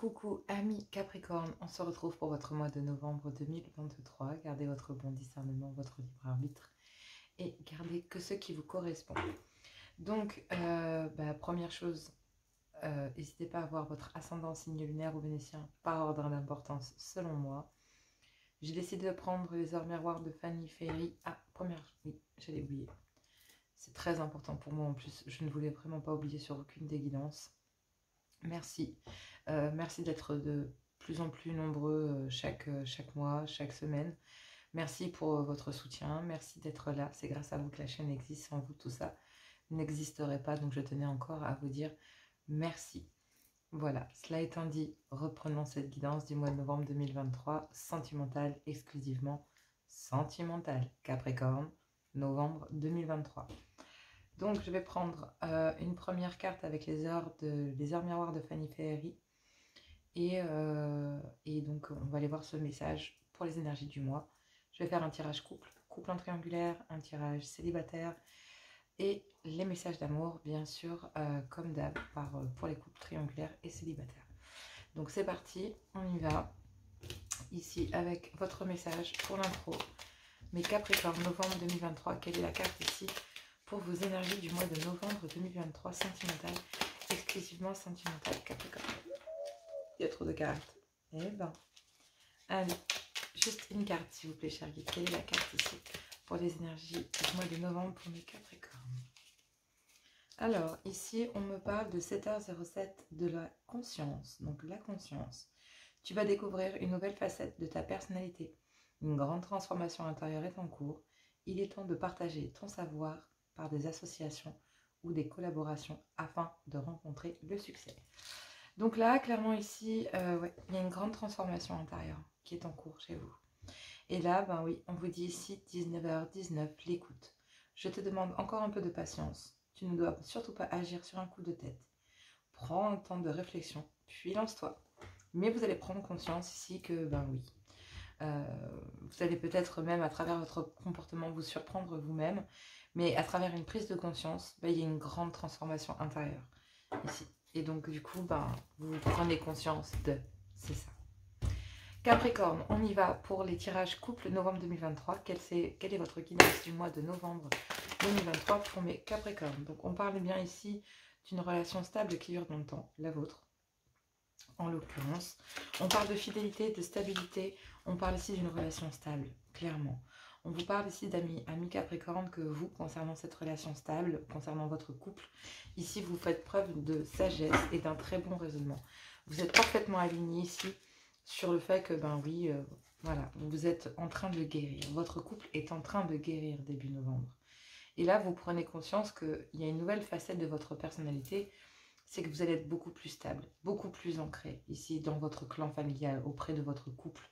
Coucou amis Capricorne, on se retrouve pour votre mois de novembre 2023. Gardez votre bon discernement, votre libre arbitre et gardez que ce qui vous correspond. Donc, première chose, n'hésitez pas à voir votre ascendant signe lunaire ou vénitien par ordre d'importance selon moi. J'ai décidé de prendre les heures miroirs de Fanny Ferry. Ah, oui, j'allais oublier. C'est très important pour moi en plus, je ne voulais vraiment pas oublier sur aucune des guidances. Merci. Merci d'être de plus en plus nombreux chaque mois, chaque semaine. Merci pour votre soutien. Merci d'être là. C'est grâce à vous que la chaîne existe. Sans vous, tout ça n'existerait pas. Donc, je tenais encore à vous dire merci. Voilà. Cela étant dit, reprenons cette guidance du mois de novembre 2023. Sentimentale, exclusivement sentimentale. Capricorne, novembre 2023. Donc, je vais prendre une première carte avec les heures miroirs de Fanny Ferry. Et donc, on va aller voir ce message pour les énergies du mois. Je vais faire un tirage couple en triangulaire, un tirage célibataire et les messages d'amour, bien sûr, comme d'hab, pour les couples triangulaires et célibataires. Donc, c'est parti, on y va. Ici, avec votre message pour l'intro. Mes Capricornes, novembre 2023, quelle est la carte ici pour vos énergies du mois de novembre 2023, sentimentale, exclusivement sentimentale, Capricorne. Il y a trop de cartes. Eh ben, allez, juste une carte s'il vous plaît, cher guide. Quelle est la carte ici pour les énergies du mois de novembre pour mes Capricornes? Alors, ici, on me parle de 7h07 de la conscience. Donc, la conscience. Tu vas découvrir une nouvelle facette de ta personnalité. Une grande transformation intérieure est en cours. Il est temps de partager ton savoir par des associations ou des collaborations afin de rencontrer le succès. Donc là, clairement ici, il y a une grande transformation intérieure qui est en cours chez vous. Et là, ben oui, on vous dit ici 19h19, l'écoute. Je te demande encore un peu de patience. Tu ne dois surtout pas agir sur un coup de tête. Prends un temps de réflexion, puis lance-toi. Mais vous allez prendre conscience ici que, ben oui, vous allez peut-être même à travers votre comportement vous surprendre vous-même, mais à travers une prise de conscience, ben, il y a une grande transformation intérieure ici. Et donc du coup, ben, vous prenez conscience de, c'est ça. Capricorne, on y va pour les tirages couple novembre 2023. Quelle est votre guidance du mois de novembre 2023 pour mes Capricornes? Donc on parle bien ici d'une relation stable qui dure dans le temps, la vôtre en l'occurrence. On parle de fidélité, de stabilité, on parle ici d'une relation stable, clairement. On vous parle ici d'amis Capricorne que vous, concernant cette relation stable, concernant votre couple, ici vous faites preuve de sagesse et d'un très bon raisonnement. Vous êtes parfaitement alignés ici sur le fait que, ben oui, voilà, vous êtes en train de guérir. Votre couple est en train de guérir début novembre. Et là, vous prenez conscience qu'il y a une nouvelle facette de votre personnalité, c'est que vous allez être beaucoup plus stable, beaucoup plus ancré ici dans votre clan familial, auprès de votre couple,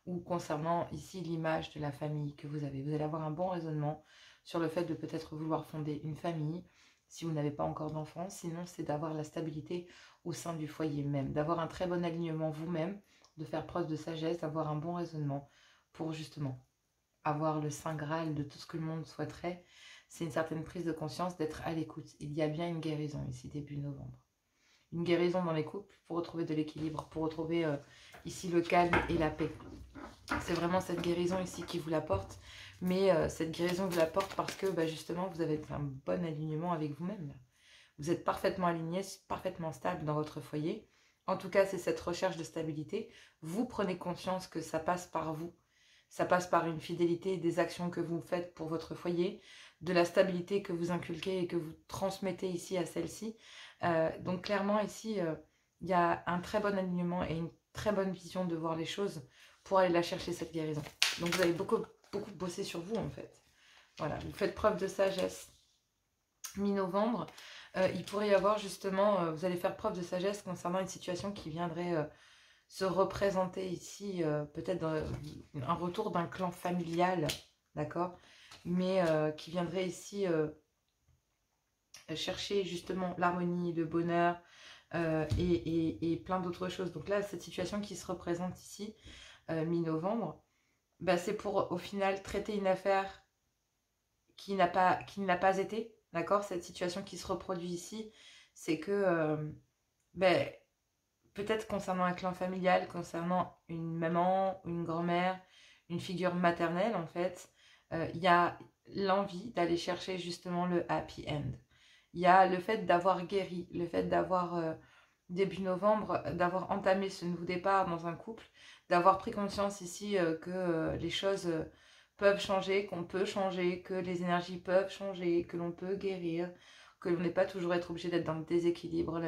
ou concernant ici l'image de la famille que vous avez. Vous allez avoir un bon raisonnement sur le fait de peut-être vouloir fonder une famille, si vous n'avez pas encore d'enfants. Sinon, c'est d'avoir la stabilité au sein du foyer même, d'avoir un très bon alignement vous-même, de faire preuve de sagesse, d'avoir un bon raisonnement pour justement avoir le saint graal de tout ce que le monde souhaiterait. C'est une certaine prise de conscience d'être à l'écoute. Il y a bien une guérison ici, début novembre. Une guérison dans les couples pour retrouver de l'équilibre, pour retrouver ici le calme et la paix. C'est vraiment cette guérison ici qui vous l'apporte. Mais cette guérison vous l'apporte parce que justement, vous avez un bon alignement avec vous-même. Vous êtes parfaitement aligné, parfaitement stable dans votre foyer. En tout cas, c'est cette recherche de stabilité. Vous prenez conscience que ça passe par vous. Ça passe par une fidélité, des actions que vous faites pour votre foyer, de la stabilité que vous inculquez et que vous transmettez ici à celle-ci. Donc clairement ici, il y a un très bon alignement et une très bonne vision de voir les choses pour aller la chercher, cette guérison. Donc vous avez beaucoup bossé sur vous en fait. Voilà, vous faites preuve de sagesse. Mi-novembre, il pourrait y avoir justement, vous allez faire preuve de sagesse concernant une situation qui viendrait se représenter ici, peut-être un retour d'un clan familial, d'accord, mais qui viendrait ici chercher justement l'harmonie, le bonheur et plein d'autres choses. Donc là, cette situation qui se représente ici, mi-novembre, c'est pour au final traiter une affaire qui n'a pas été, d'accord. Cette situation qui se reproduit ici, c'est que peut-être concernant un clan familial, concernant une maman, une grand-mère, une figure maternelle en fait, il y a l'envie d'aller chercher justement le happy end. Il y a le fait d'avoir guéri, le fait d'avoir, début novembre, d'avoir entamé ce nouveau départ dans un couple, d'avoir pris conscience ici que les choses peuvent changer, qu'on peut changer, que les énergies peuvent changer, que l'on peut guérir, que l'on n'est pas toujours être obligé d'être dans le déséquilibre,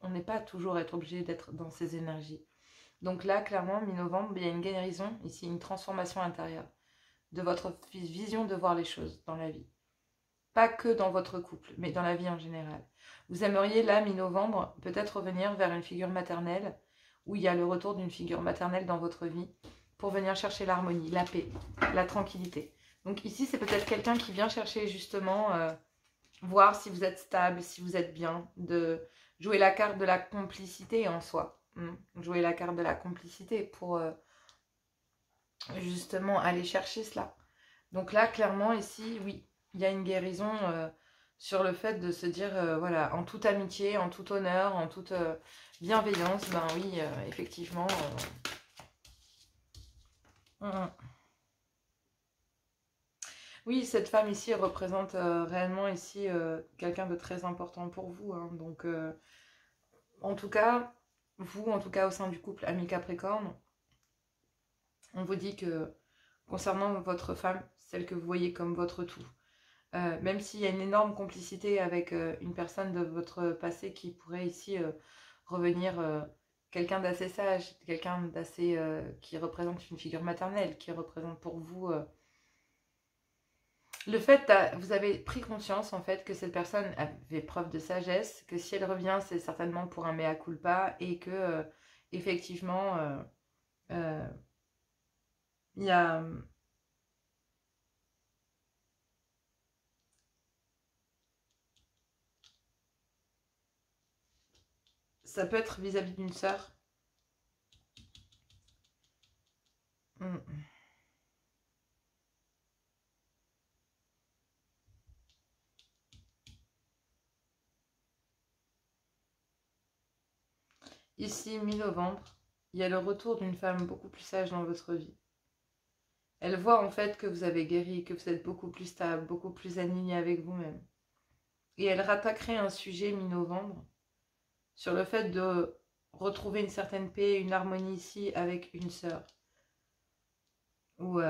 on n'est pas toujours être obligé d'être dans ces énergies. Donc là, clairement, mi-novembre, il y a une guérison, ici une transformation intérieure de votre vision de voir les choses dans la vie. Pas que dans votre couple, mais dans la vie en général. Vous aimeriez, là, mi-novembre, peut-être revenir vers une figure maternelle, où il y a le retour d'une figure maternelle dans votre vie, pour venir chercher l'harmonie, la paix, la tranquillité. Donc ici, c'est peut-être quelqu'un qui vient chercher justement, voir si vous êtes stable, si vous êtes bien, de jouer la carte de la complicité en soi. Jouer la carte de la complicité pour justement aller chercher cela. Donc là, clairement, ici, oui, il y a une guérison sur le fait de se dire, voilà, en toute amitié, en tout honneur, en toute bienveillance, ben oui, effectivement. Oui, cette femme ici représente réellement ici quelqu'un de très important pour vous. Hein. Donc, en tout cas, vous, en tout cas au sein du couple ami Capricorne, on vous dit que concernant votre femme, celle que vous voyez comme votre tout, même s'il y a une énorme complicité avec une personne de votre passé qui pourrait ici revenir quelqu'un d'assez sage, quelqu'un d'assez qui représente une figure maternelle, qui représente pour vous le fait, vous avez pris conscience en fait que cette personne avait preuve de sagesse, que si elle revient, c'est certainement pour un mea culpa et que effectivement, il y a ça peut être vis-à-vis d'une sœur. Ici, mi-novembre, il y a le retour d'une femme beaucoup plus sage dans votre vie. Elle voit en fait que vous avez guéri, que vous êtes beaucoup plus stable, beaucoup plus aligné avec vous-même. Et elle rattaquerait un sujet mi-novembre sur le fait de retrouver une certaine paix, une harmonie ici avec une sœur. Ou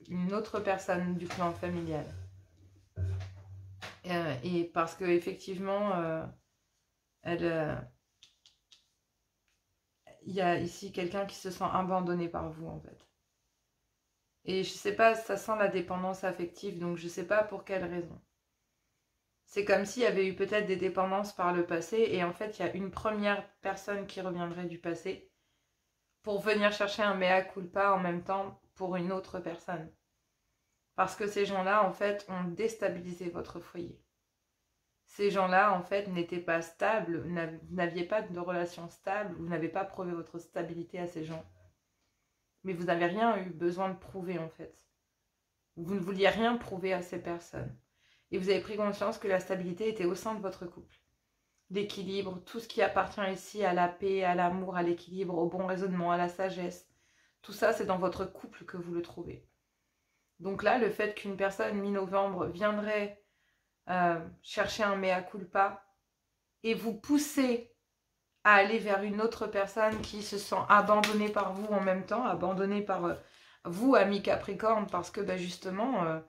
une autre personne du clan familial. Et parce que effectivement, il y a ici quelqu'un qui se sent abandonné par vous en fait. Et je sais pas, ça sent la dépendance affective, donc je sais pas pour quelle raison. C'est comme s'il y avait eu peut-être des dépendances par le passé, et en fait il y a une première personne qui reviendrait du passé pour venir chercher un mea culpa en même temps pour une autre personne. Parce que ces gens-là, en fait, ont déstabilisé votre foyer. Ces gens-là, en fait, n'étaient pas stables, vous n'aviez pas de relation stable, vous n'avez pas prouvé votre stabilité à ces gens. Mais vous n'avez rien eu besoin de prouver, en fait. Vous ne vouliez rien prouver à ces personnes. Et vous avez pris conscience que la stabilité était au sein de votre couple. L'équilibre, tout ce qui appartient ici à la paix, à l'amour, à l'équilibre, au bon raisonnement, à la sagesse. Tout ça, c'est dans votre couple que vous le trouvez. Donc là, le fait qu'une personne mi-novembre viendrait chercher un mea culpa et vous pousser à aller vers une autre personne qui se sent abandonnée par vous en même temps, abandonnée par vous, ami Capricorne, parce que justement,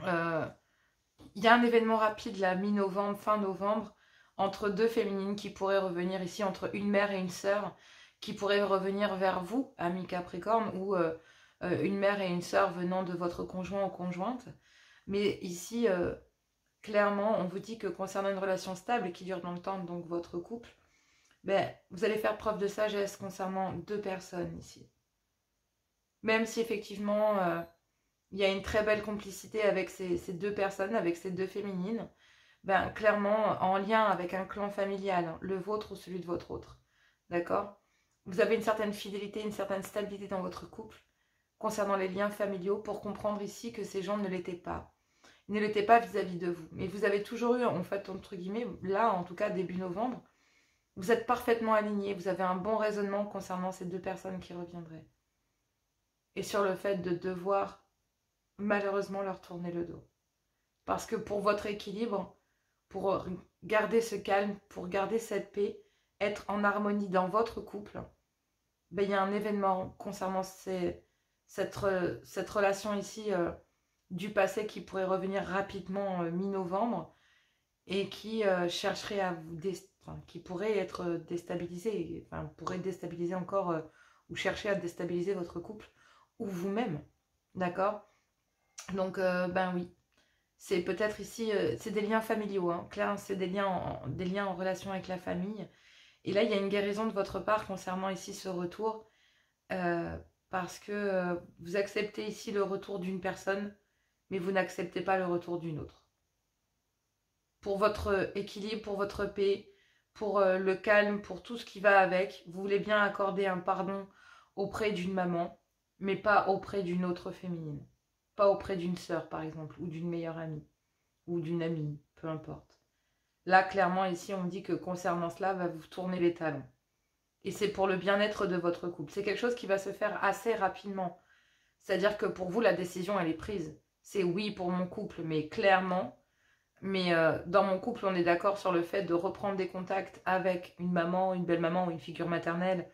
il y a un événement rapide là, mi-novembre, fin novembre, entre deux féminines qui pourraient revenir ici, entre une mère et une sœur, qui pourraient revenir vers vous, ami Capricorne, ou une mère et une sœur venant de votre conjoint ou conjointe. Mais ici, clairement, on vous dit que concernant une relation stable qui dure dans le temps, donc votre couple, vous allez faire preuve de sagesse concernant deux personnes ici. Même si effectivement, il y a une très belle complicité avec ces deux personnes, avec ces deux féminines, clairement en lien avec un clan familial, hein, le vôtre ou celui de votre autre. D'accord ? Vous avez une certaine fidélité, une certaine stabilité dans votre couple concernant les liens familiaux pour comprendre ici que ces gens ne l'étaient pas. Ils ne l'étaient pas vis-à-vis de vous. Mais vous avez toujours eu, en fait, entre guillemets, là, en tout cas, début novembre, Vous êtes parfaitement alignés, vous avez un bon raisonnement concernant ces deux personnes qui reviendraient. Et sur le fait de devoir malheureusement leur tourner le dos. Parce que pour votre équilibre, pour garder ce calme, pour garder cette paix, être en harmonie dans votre couple, ben, il y a un événement concernant cette relation ici du passé qui pourrait revenir rapidement mi-novembre et qui chercherait à vous qui pourrait être déstabilisé, enfin pourrait déstabiliser encore ou chercher à déstabiliser votre couple ou vous-même, d'accord? Donc ben oui, c'est peut-être ici, c'est des liens familiaux, hein. Claire, c'est des liens en relation avec la famille. Et là, il y a une guérison de votre part concernant ici ce retour, parce que vous acceptez ici le retour d'une personne, mais vous n'acceptez pas le retour d'une autre. Pour votre équilibre, pour votre paix, pour le calme, pour tout ce qui va avec, vous voulez bien accorder un pardon auprès d'une maman, mais pas auprès d'une autre féminine. Pas auprès d'une sœur, par exemple, ou d'une meilleure amie, ou d'une amie, peu importe. Là, clairement, ici, on me dit que concernant cela, va vous tourner les talons. Et c'est pour le bien-être de votre couple. C'est quelque chose qui va se faire assez rapidement. C'est-à-dire que pour vous, la décision, elle est prise. C'est oui pour mon couple, mais clairement. Mais dans mon couple, on est d'accord sur le fait de reprendre des contacts avec une maman, une belle-maman ou une figure maternelle.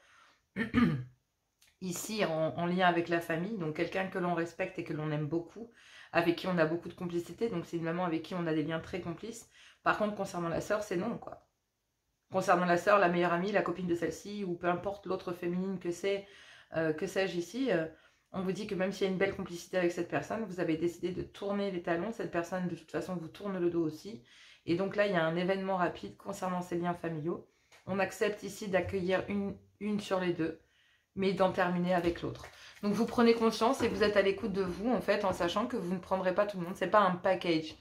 Ici, en lien avec la famille. Donc, quelqu'un que l'on respecte et que l'on aime beaucoup. Avec qui on a beaucoup de complicité. Donc, c'est une maman avec qui on a des liens très complices. Par contre, concernant la sœur, c'est non, quoi. Concernant la sœur, la meilleure amie, la copine de celle-ci, ou peu importe l'autre féminine que c'est, que sais-je ici, on vous dit que même s'il y a une belle complicité avec cette personne, vous avez décidé de tourner les talons. Cette personne, de toute façon, vous tourne le dos aussi. Et donc là, il y a un événement rapide concernant ces liens familiaux. On accepte ici d'accueillir une sur les deux, mais d'en terminer avec l'autre. Donc vous prenez conscience et vous êtes à l'écoute de vous, en fait, en sachant que vous ne prendrez pas tout le monde. C'est pas un package.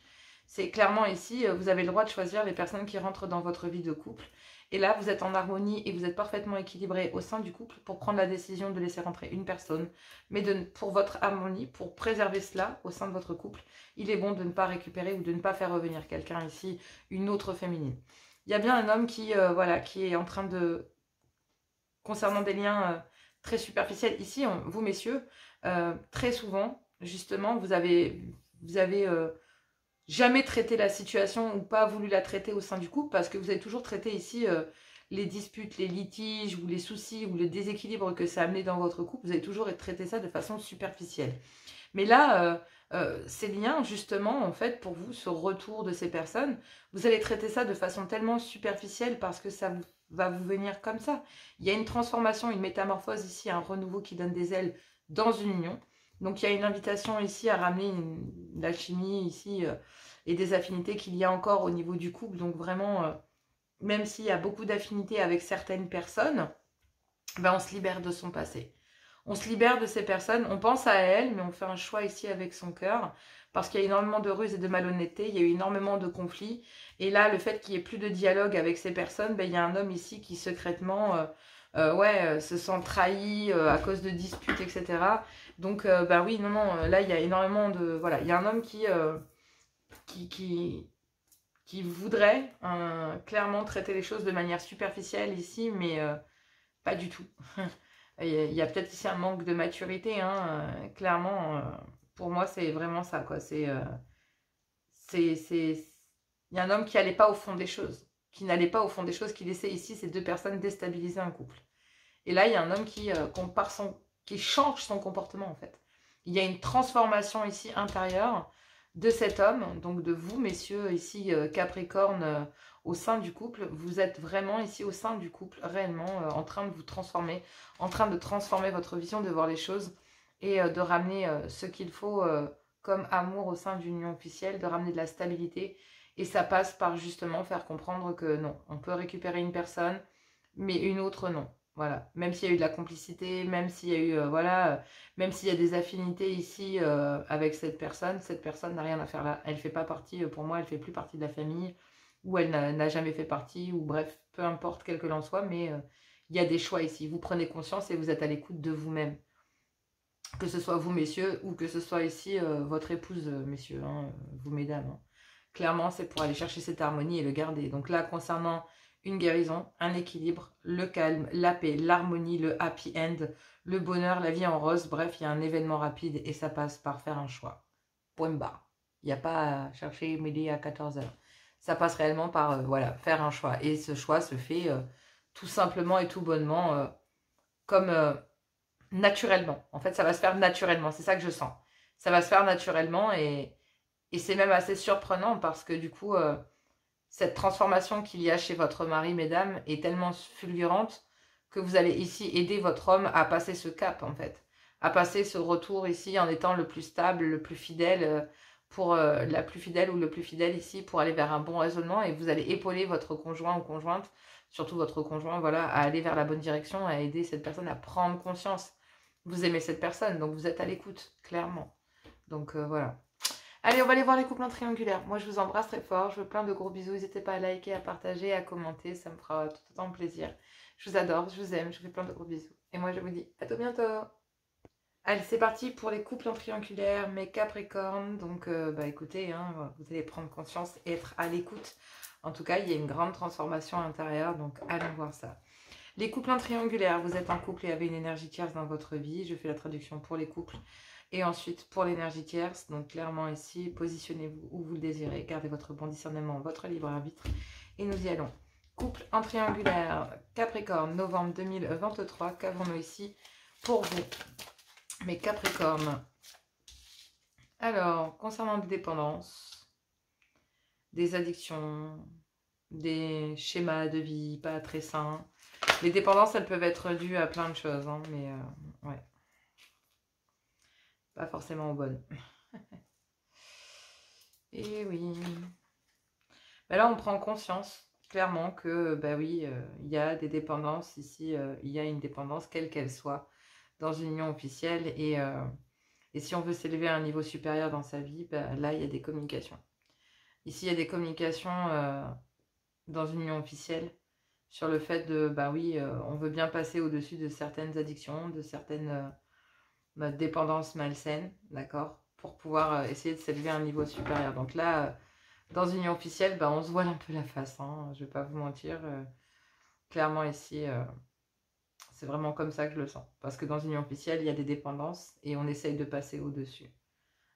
C'est clairement ici, vous avez le droit de choisir les personnes qui rentrent dans votre vie de couple. Et là, vous êtes en harmonie et vous êtes parfaitement équilibré au sein du couple pour prendre la décision de laisser rentrer une personne. Mais pour votre harmonie, pour préserver cela au sein de votre couple, il est bon de ne pas récupérer ou de ne pas faire revenir quelqu'un ici, une autre féminine. Il y a bien un homme qui, voilà, qui est en train de... Concernant des liens très superficiels, ici, vous messieurs, très souvent, justement, vous avez jamais traité la situation ou pas voulu la traiter au sein du couple parce que vous avez toujours traité ici les disputes, les litiges ou les soucis ou le déséquilibre que ça a amené dans votre couple, vous avez toujours traité ça de façon superficielle. Mais là, ces liens, justement, en fait, pour vous, ce retour de ces personnes, vous allez traiter ça de façon tellement superficielle parce que ça va vous venir comme ça. Il y a une transformation, une métamorphose ici, un renouveau qui donne des ailes dans une union. Donc, il y a une invitation ici à ramener l'alchimie ici et des affinités qu'il y a encore au niveau du couple. Donc, vraiment, même s'il y a beaucoup d'affinités avec certaines personnes, ben, on se libère de son passé. On se libère de ces personnes, on pense à elles, mais on fait un choix ici avec son cœur, parce qu'il y a énormément de ruses et de malhonnêteté, il y a eu énormément de conflits, et là, le fait qu'il n'y ait plus de dialogue avec ces personnes, ben, il y a un homme ici qui secrètement se sent trahi à cause de disputes, etc. Donc, ben oui, non, non, là, il y a énormément de... Voilà, il y a un homme qui voudrait clairement traiter les choses de manière superficielle ici, mais pas du tout. Il y a peut-être ici un manque de maturité, hein, clairement. Pour moi, c'est vraiment ça, quoi. Il y a un homme qui n'allait pas au fond des choses. Qui n'allait pas au fond des choses, qui laissait ici ces deux personnes déstabiliser un couple. Et là, il y a un homme qui change son comportement, en fait. Il y a une transformation ici intérieure de cet homme, donc de vous, messieurs, ici, Capricorne, au sein du couple. Vous êtes vraiment ici au sein du couple, réellement, en train de vous transformer, en train de transformer votre vision de voir les choses et de ramener ce qu'il faut comme amour au sein d'une union officielle, de ramener de la stabilité. Et ça passe par justement faire comprendre que non, on peut récupérer une personne, mais une autre non. Voilà, même s'il y a eu de la complicité, même s'il y a eu, même s'il y a des affinités ici avec cette personne n'a rien à faire là. Elle ne fait pas partie, pour moi, elle ne fait plus partie de la famille, ou elle n'a jamais fait partie, ou bref, peu importe quel que l'en soit, mais il y a des choix ici. Vous prenez conscience et vous êtes à l'écoute de vous-même. Que ce soit vous, messieurs, ou que ce soit ici votre épouse, messieurs, hein, vous, mesdames. Hein. Clairement, c'est pour aller chercher cette harmonie et le garder. Donc là, concernant une guérison, un équilibre, le calme, la paix, l'harmonie, le happy end, le bonheur, la vie en rose. Bref, il y a un événement rapide et ça passe par faire un choix. Point barre. Il n'y a pas à chercher midi à 14 h. Ça passe réellement par voilà, faire un choix. Et ce choix se fait tout simplement et tout bonnement comme naturellement. En fait, ça va se faire naturellement. C'est ça que je sens. Ça va se faire naturellement et c'est même assez surprenant parce que du coup, cette transformation qu'il y a chez votre mari, mesdames, est tellement fulgurante que vous allez ici aider votre homme à passer ce cap, en fait. À passer ce retour ici en étant le plus stable, le plus fidèle, pour la plus fidèle ou le plus fidèle ici pour aller vers un bon raisonnement et vous allez épauler votre conjoint ou conjointe, surtout votre conjoint, voilà, à aller vers la bonne direction, à aider cette personne à prendre conscience. Vous aimez cette personne, donc vous êtes à l'écoute, clairement. Donc voilà. Allez, on va aller voir les couples en triangulaire. Moi, je vous embrasse très fort. Je vous plein de gros bisous. N'hésitez pas à liker, à partager, à commenter. Ça me fera tout autant plaisir. Je vous adore, je vous aime. Je vous fais plein de gros bisous. Et moi, je vous dis à tout bientôt. Allez, c'est parti pour les couples en triangulaire, mes Capricornes. Donc, écoutez, hein, vous allez prendre conscience et être à l'écoute. En tout cas, il y a une grande transformation intérieure. Donc, allons voir ça. Les couples en triangulaire, vous êtes en couple et avez une énergie tierce dans votre vie. Je fais la traduction pour les couples. Et ensuite, pour l'énergie tierce, donc clairement ici, positionnez-vous où vous le désirez. Gardez votre bon discernement, votre libre arbitre. Et nous y allons. Couple en triangulaire, Capricorne, novembre 2023. Qu'avons-nous ici pour vous, mes Capricornes? Alors, concernant des dépendances, des addictions, des schémas de vie pas très sains. Les dépendances, elles peuvent être dues à plein de choses, hein, mais ouais. Pas forcément aux bonnes. Et oui. Ben là, on prend conscience, clairement, que, oui, il y a des dépendances ici. Il y a une dépendance, quelle qu'elle soit, dans une union officielle. Et si on veut s'élever à un niveau supérieur dans sa vie, là, il y a des communications. Ici, il y a des communications dans une union officielle sur le fait de, oui, on veut bien passer au-dessus de certaines addictions, de certaines... dépendance malsaine, d'accord, pour pouvoir essayer de s'élever à un niveau supérieur. Donc là, dans une union officielle, on se voile un peu la face, hein, je vais pas vous mentir. Clairement ici, c'est vraiment comme ça que je le sens. Parce que dans une union officielle, il y a des dépendances et on essaye de passer au-dessus.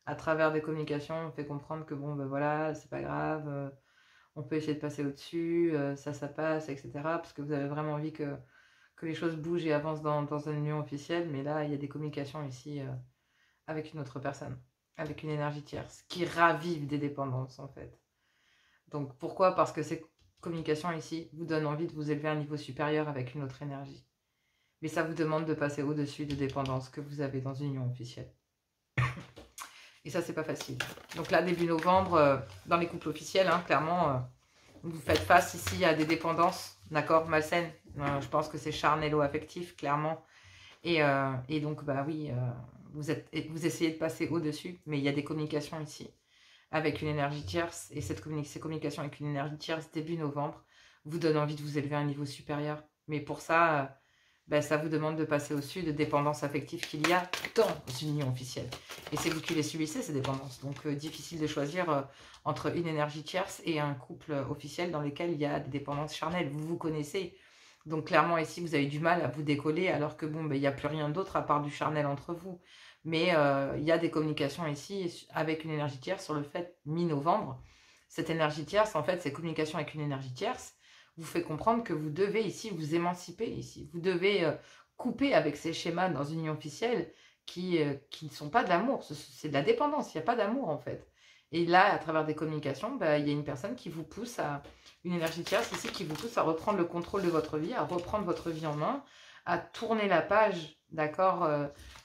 À travers des communications, on fait comprendre que bon, voilà, c'est pas grave, on peut essayer de passer au-dessus, ça passe, etc. Parce que vous avez vraiment envie que les choses bougent et avancent dans une union officielle, mais là, il y a des communications ici avec une autre personne, avec une énergie tierce, qui ravive des dépendances, en fait. Donc, pourquoi? Parce que ces communications ici vous donnent envie de vous élever à un niveau supérieur avec une autre énergie. Mais ça vous demande de passer au-dessus de dépendances que vous avez dans une union officielle. Et ça, c'est pas facile. Donc là, début novembre, dans les couples officiels, hein, clairement, vous faites face ici à des dépendances, d'accord, malsaines. Je pense que c'est charnello-affectif, clairement. Et donc, oui, vous essayez de passer au-dessus, mais il y a des communications ici avec une énergie tierce. Et ces communications avec une énergie tierce, début novembre, vous donnent envie de vous élever à un niveau supérieur. Mais pour ça, ça vous demande de passer au-dessus de dépendances affectives qu'il y a dans une union officielle. Et c'est vous qui les subissez, ces dépendances. Donc, difficile de choisir entre une énergie tierce et un couple officiel dans lequel il y a des dépendances charnelles. Vous vous connaissez. Donc, clairement, ici, vous avez du mal à vous décoller alors que, il n'y a plus rien d'autre à part du charnel entre vous. Mais il y a des communications ici avec une énergie tierce sur le fait, mi-novembre, cette énergie tierce, en fait, ces communications avec une énergie tierce, vous fait comprendre que vous devez ici vous émanciper ici. Vous devez couper avec ces schémas dans une union officielle qui ne sont pas de l'amour. C'est de la dépendance. Il n'y a pas d'amour en fait. Et là, à travers des communications, il y a une personne qui vous pousse à... Une énergie tierce ici qui vous pousse à reprendre le contrôle de votre vie, à reprendre votre vie en main, à tourner la page, d'accord,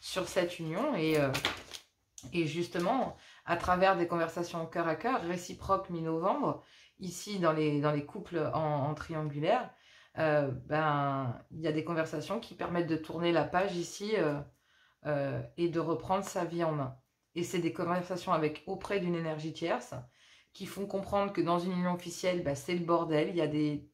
sur cette union. Et justement, à travers des conversations cœur à cœur, réciproques mi-novembre, ici dans les couples en triangulaire, il y a des conversations qui permettent de tourner la page ici et de reprendre sa vie en main. Et c'est des conversations auprès d'une énergie tierce qui font comprendre que dans une union officielle, c'est le bordel.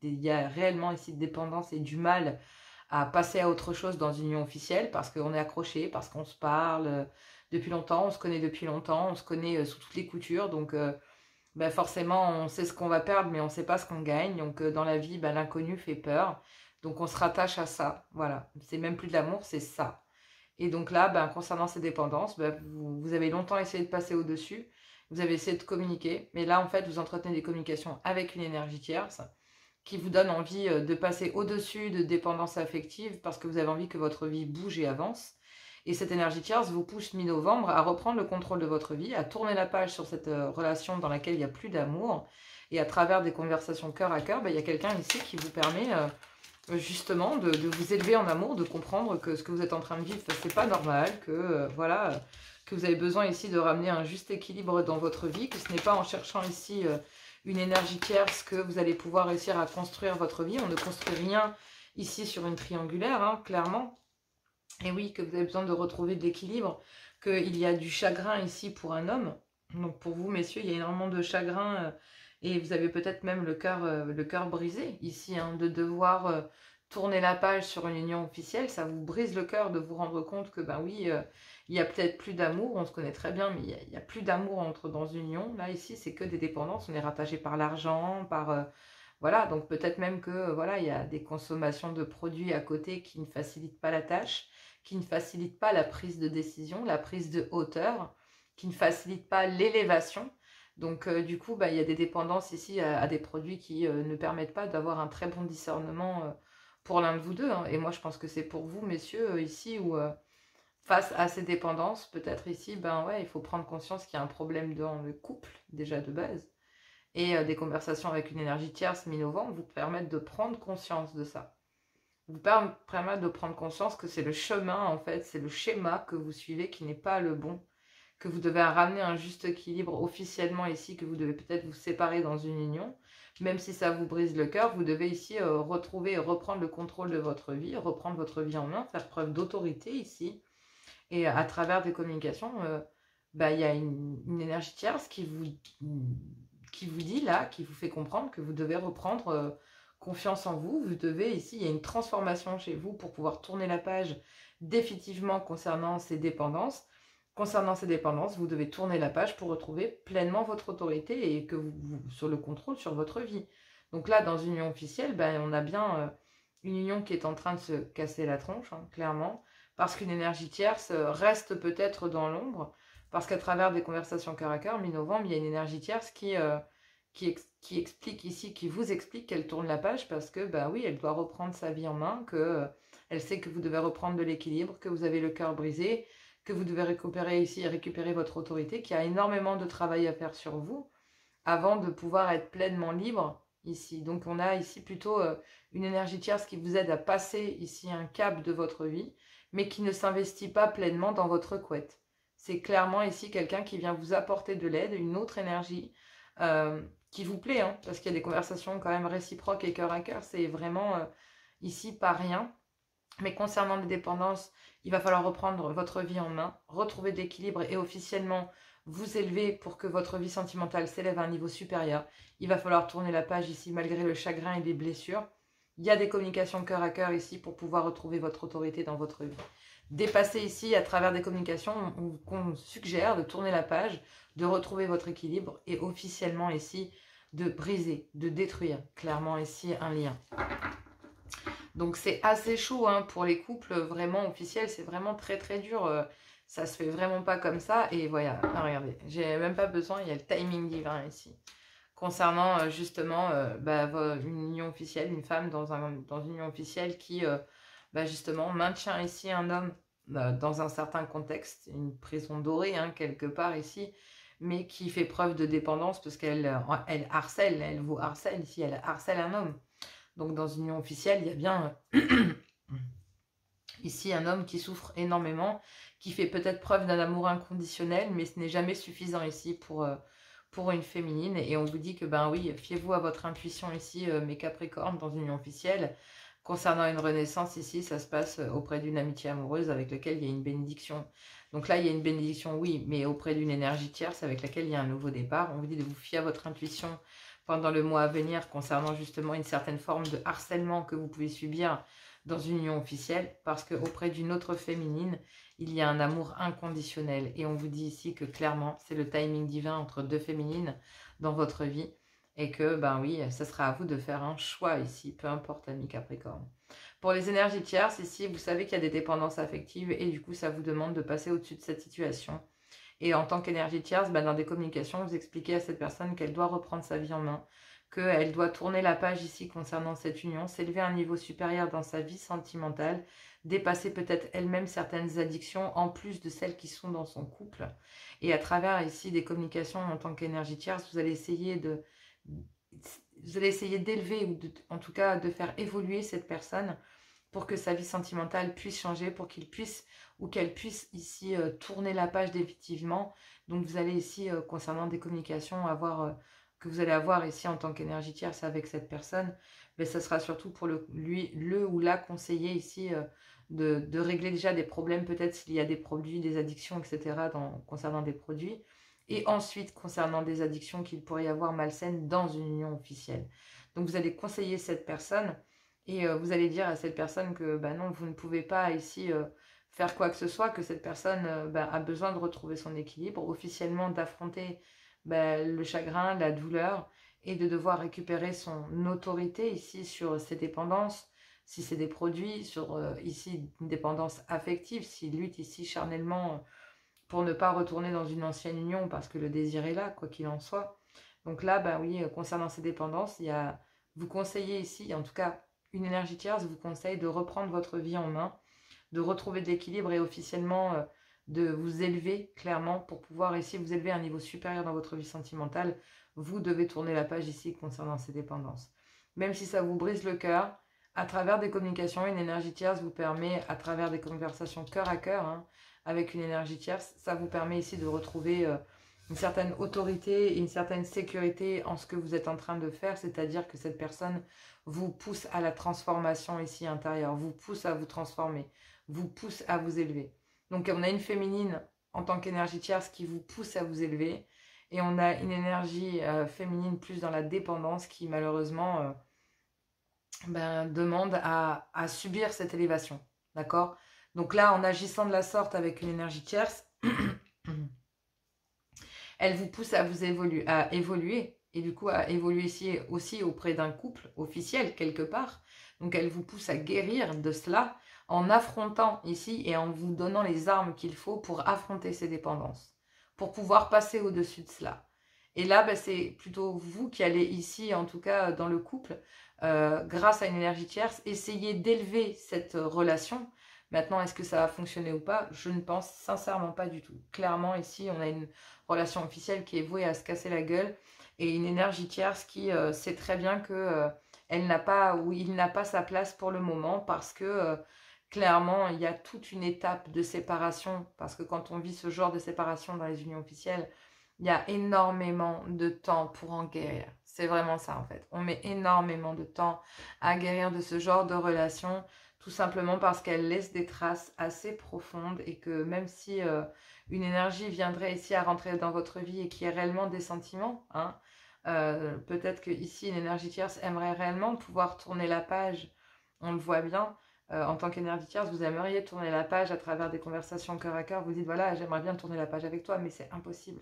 Il y a réellement ici de dépendance et du mal à passer à autre chose dans une union officielle parce qu'on est accroché, parce qu'on se parle depuis longtemps, on se connaît depuis longtemps, on se connaît sous toutes les coutures. Donc ben forcément, on sait ce qu'on va perdre, mais on ne sait pas ce qu'on gagne. Donc, dans la vie, ben, l'inconnu fait peur. Donc, on se rattache à ça. Voilà. C'est même plus de l'amour, c'est ça. Et donc là, ben, concernant ces dépendances, ben, vous avez longtemps essayé de passer au-dessus. Vous avez essayé de communiquer. Mais là, en fait, vous entretenez des communications avec une énergie tierce qui vous donne envie de passer au-dessus de dépendance affective parce que vous avez envie que votre vie bouge et avance. Et cette énergie tierce vous pousse mi-novembre à reprendre le contrôle de votre vie, à tourner la page sur cette relation dans laquelle il n'y a plus d'amour. Et à travers des conversations cœur à cœur, ben, il y a quelqu'un ici qui vous permet justement de vous élever en amour, de comprendre que ce que vous êtes en train de vivre, c'est pas normal, que voilà, que vous avez besoin ici de ramener un juste équilibre dans votre vie, que ce n'est pas en cherchant ici une énergie tierce que vous allez pouvoir réussir à construire votre vie. On ne construit rien ici sur une triangulaire, hein, clairement. Et oui, que vous avez besoin de retrouver de l'équilibre, qu'il y a du chagrin ici pour un homme. Donc pour vous, messieurs, il y a énormément de chagrin et vous avez peut-être même le cœur brisé ici, hein, de devoir tourner la page sur une union officielle. Ça vous brise le cœur de vous rendre compte que, ben oui, il y a peut-être plus d'amour, on se connaît très bien, mais il y a plus d'amour dans une union. Là, ici, c'est que des dépendances, on est rattaché par l'argent, par... voilà, donc peut-être même que voilà, il y a des consommations de produits à côté qui ne facilitent pas la tâche, qui ne facilitent pas la prise de décision, la prise de hauteur, qui ne facilitent pas l'élévation. Donc du coup, bah, il y a des dépendances ici à des produits qui ne permettent pas d'avoir un très bon discernement pour l'un de vous deux, hein. Et moi, je pense que c'est pour vous, messieurs, ici, où face à ces dépendances, peut-être ici, ben ouais, il faut prendre conscience qu'il y a un problème dans le couple, déjà de base. Et des conversations avec une énergie tierce mi-novembre vous permettent de prendre conscience de ça. Vous permettent de prendre conscience que c'est le chemin, en fait, c'est le schéma que vous suivez qui n'est pas le bon, que vous devez ramener un juste équilibre officiellement ici, que vous devez peut-être vous séparer dans une union. Même si ça vous brise le cœur, vous devez ici retrouver et reprendre le contrôle de votre vie, reprendre votre vie en main, faire preuve d'autorité ici. Et à travers des communications, bah, y a une énergie tierce qui vous dit là, qui vous fait comprendre que vous devez reprendre confiance en vous. Vous devez ici, il y a une transformation chez vous pour pouvoir tourner la page définitivement concernant ces dépendances. Concernant ces dépendances, vous devez tourner la page pour retrouver pleinement votre autorité et que sur le contrôle sur votre vie. Donc là, dans une union officielle, ben, on a bien une union qui est en train de se casser la tronche, hein, clairement, parce qu'une énergie tierce reste peut-être dans l'ombre, parce qu'à travers des conversations cœur à cœur, mi-novembre, il y a une énergie tierce qui explique ici, qui vous explique qu'elle tourne la page, parce que, bah oui, elle doit reprendre sa vie en main, que elle sait que vous devez reprendre de l'équilibre, que vous avez le cœur brisé, que vous devez récupérer votre autorité, qu'il y a énormément de travail à faire sur vous avant de pouvoir être pleinement libre ici. Donc on a ici plutôt une énergie tierce qui vous aide à passer ici un cap de votre vie, mais qui ne s'investit pas pleinement dans votre couette. C'est clairement ici quelqu'un qui vient vous apporter de l'aide, une autre énergie qui vous plaît, hein, parce qu'il y a des conversations quand même réciproques et cœur à cœur, c'est vraiment ici pas rien. Mais concernant les dépendances, il va falloir reprendre votre vie en main, retrouver de l'équilibre et officiellement vous élever pour que votre vie sentimentale s'élève à un niveau supérieur. Il va falloir tourner la page ici malgré le chagrin et les blessures. Il y a des communications cœur à cœur ici pour pouvoir retrouver votre autorité dans votre vie. Dépasser ici à travers des communications, on suggère de tourner la page, de retrouver votre équilibre et officiellement ici de briser, de détruire clairement ici un lien. Donc c'est assez chaud hein, pour les couples vraiment officiels, c'est vraiment très très dur, ça se fait vraiment pas comme ça. Et voilà, regardez, j'ai même pas besoin, il y a le timing divin ici. Concernant justement une union officielle, une femme dans une union officielle qui justement maintient ici un homme dans un certain contexte, une prison dorée hein, quelque part ici, mais qui fait preuve de dépendance parce qu'elle harcèle, elle vous harcèle ici, elle harcèle un homme. Donc dans une union officielle, il y a bien ici un homme qui souffre énormément, qui fait peut-être preuve d'un amour inconditionnel, mais ce n'est jamais suffisant ici pour une féminine. Et on vous dit que ben oui, fiez-vous à votre intuition ici, mes Capricornes, dans une union officielle. Concernant une renaissance ici, ça se passe auprès d'une amitié amoureuse avec laquelle il y a une bénédiction. Donc là, il y a une bénédiction, oui, mais auprès d'une énergie tierce avec laquelle il y a un nouveau départ. On vous dit de vous fier à votre intuition pendant le mois à venir concernant justement une certaine forme de harcèlement que vous pouvez subir dans une union officielle, parce qu'auprès d'une autre féminine, il y a un amour inconditionnel. Et on vous dit ici que clairement, c'est le timing divin entre deux féminines dans votre vie. Et que, ben oui, ça sera à vous de faire un choix ici, peu importe, ami Capricorne. Pour les énergies tierces, ici, vous savez qu'il y a des dépendances affectives et du coup, ça vous demande de passer au-dessus de cette situation. Et en tant qu'énergie tierce, ben, dans des communications, vous expliquez à cette personne qu'elle doit reprendre sa vie en main, qu'elle doit tourner la page ici concernant cette union, s'élever à un niveau supérieur dans sa vie sentimentale, dépasser peut-être elle-même certaines addictions en plus de celles qui sont dans son couple. Et à travers ici des communications en tant qu'énergie tierce, vous allez essayer d'élever ou en tout cas de faire évoluer cette personne pour que sa vie sentimentale puisse changer, pour qu'il puisse ou qu'elle puisse ici tourner la page définitivement. Donc vous allez ici, concernant des communications, que vous allez avoir ici en tant qu'énergie tierce avec cette personne, mais ça sera surtout pour le ou la conseiller ici de régler déjà des problèmes, peut-être s'il y a des produits, des addictions, etc. concernant des produits. Et ensuite, concernant des addictions qu'il pourrait y avoir malsaines dans une union officielle. Donc vous allez conseiller cette personne et vous allez dire à cette personne que bah non, vous ne pouvez pas ici faire quoi que ce soit, que cette personne a besoin de retrouver son équilibre, officiellement d'affronter le chagrin, la douleur, et de devoir récupérer son autorité ici sur ses dépendances, si c'est des produits, sur ici une dépendance affective, s'il lutte ici charnellement pour ne pas retourner dans une ancienne union parce que le désir est là, quoi qu'il en soit. Donc là, bah oui, concernant ces dépendances, vous conseillez ici, en tout cas une énergie tierce vous conseille de reprendre votre vie en main, de retrouver de l'équilibre et officiellement de vous élever clairement pour pouvoir ici vous élever à un niveau supérieur dans votre vie sentimentale. Vous devez tourner la page ici concernant ces dépendances. Même si ça vous brise le cœur, à travers des communications, une énergie tierce vous permet, à travers des conversations cœur à cœur, avec une énergie tierce, ça vous permet ici de retrouver une certaine autorité et une certaine sécurité en ce que vous êtes en train de faire, c'est-à-dire que cette personne vous pousse à la transformation ici intérieure, vous pousse à vous transformer, vous pousse à vous élever. Donc on a une féminine en tant qu'énergie tierce qui vous pousse à vous élever, et on a une énergie féminine plus dans la dépendance qui malheureusement demande à subir cette élévation, d'accord? Donc là, en agissant de la sorte avec une énergie tierce, elle vous pousse à vous évoluer, et du coup à évoluer ici aussi auprès d'un couple officiel quelque part. Donc elle vous pousse à guérir de cela en affrontant ici et en vous donnant les armes qu'il faut pour affronter ces dépendances, pour pouvoir passer au-dessus de cela. Et là, c'est plutôt vous qui allez ici, en tout cas dans le couple, grâce à une énergie tierce, essayer d'élever cette relation. Maintenant, est-ce que ça va fonctionner ou pas? Je ne pense sincèrement pas du tout. Clairement, ici, on a une relation officielle qui est vouée à se casser la gueule et une énergie tierce qui sait très bien que elle n'a pas, ou il n'a pas sa place pour le moment parce que clairement, il y a toute une étape de séparation, parce que quand on vit ce genre de séparation dans les unions officielles, il y a énormément de temps pour en guérir. C'est vraiment ça en fait. On met énormément de temps à guérir de ce genre de relation, tout simplement parce qu'elle laisse des traces assez profondes et que même si une énergie viendrait ici à rentrer dans votre vie et qui est réellement des sentiments, peut-être que ici une énergie tierce aimerait réellement pouvoir tourner la page, on le voit bien. En tant qu'énergie tierce, vous aimeriez tourner la page à travers des conversations cœur à cœur. Vous dites, voilà, j'aimerais bien tourner la page avec toi, mais c'est impossible.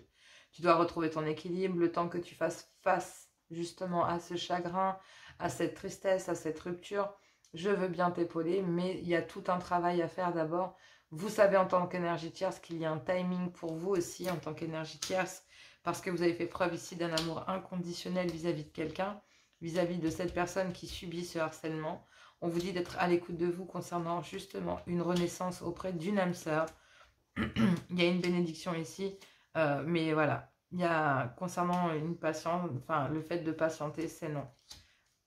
Tu dois retrouver ton équilibre, le temps que tu fasses face justement à ce chagrin, à cette tristesse, à cette rupture. Je veux bien t'épauler, mais il y a tout un travail à faire d'abord. Vous savez en tant qu'énergie tierce qu'il y a un timing pour vous aussi en tant qu'énergie tierce, parce que vous avez fait preuve ici d'un amour inconditionnel vis-à-vis de quelqu'un, vis-à-vis de cette personne qui subit ce harcèlement. On vous dit d'être à l'écoute de vous concernant justement une renaissance auprès d'une âme sœur. Il y a une bénédiction ici, mais voilà. Il y a concernant une patience, enfin le fait de patienter, c'est non.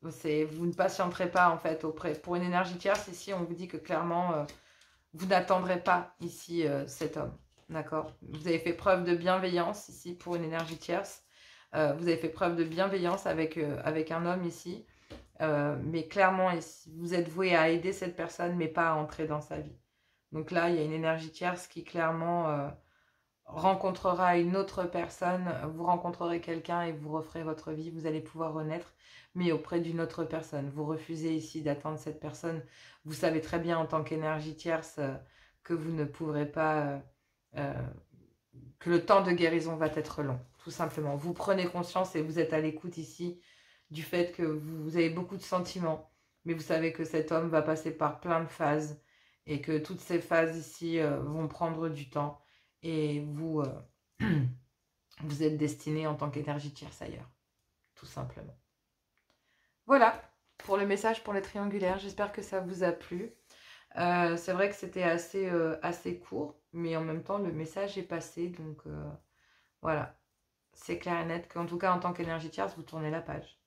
Vous ne patienterez pas en fait pour une énergie tierce. Ici, on vous dit que clairement, vous n'attendrez pas ici cet homme. D'accord? Vous avez fait preuve de bienveillance ici pour une énergie tierce. Vous avez fait preuve de bienveillance avec un homme ici. Mais clairement, vous êtes voué à aider cette personne, mais pas à entrer dans sa vie. Donc là, il y a une énergie tierce qui clairement rencontrera une autre personne. Vous rencontrerez quelqu'un et vous referez votre vie. Vous allez pouvoir renaître, mais auprès d'une autre personne. Vous refusez ici d'attendre cette personne. Vous savez très bien en tant qu'énergie tierce que vous ne pourrez pas... que le temps de guérison va être long, tout simplement. Vous prenez conscience et vous êtes à l'écoute ici du fait que vous avez beaucoup de sentiments, mais vous savez que cet homme va passer par plein de phases et que toutes ces phases ici vont prendre du temps et vous, vous êtes destiné en tant qu'énergie tierce ailleurs, tout simplement. Voilà pour le message pour les triangulaires, j'espère que ça vous a plu. C'est vrai que c'était assez court, mais en même temps le message est passé, donc voilà. C'est clair et net qu'en tout cas en tant qu'énergie tierce, vous tournez la page.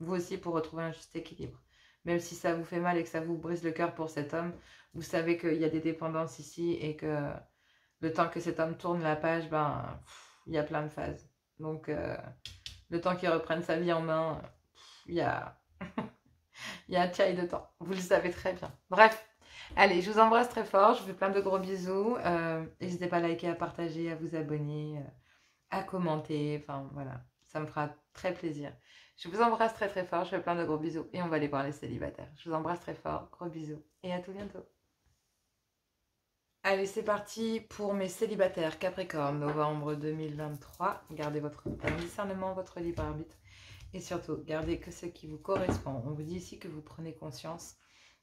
Vous aussi pour retrouver un juste équilibre. Même si ça vous fait mal et que ça vous brise le cœur pour cet homme, vous savez qu'il y a des dépendances ici et que le temps que cet homme tourne la page, ben, il y a plein de phases. Donc le temps qu'il reprenne sa vie en main, il y a... il y a un tirail de temps. Vous le savez très bien. Bref. Allez, je vous embrasse très fort. Je vous fais plein de gros bisous. N'hésitez pas à liker, à partager, à vous abonner, à commenter. Enfin, voilà. Ça me fera très plaisir. Je vous embrasse très très fort. Je fais plein de gros bisous. Et on va aller voir les célibataires. Je vous embrasse très fort. Gros bisous. Et à tout bientôt. Allez, c'est parti pour mes célibataires Capricorne, novembre 2023. Gardez votre discernement, votre libre arbitre. Et surtout, gardez que ce qui vous correspond. On vous dit ici que vous prenez conscience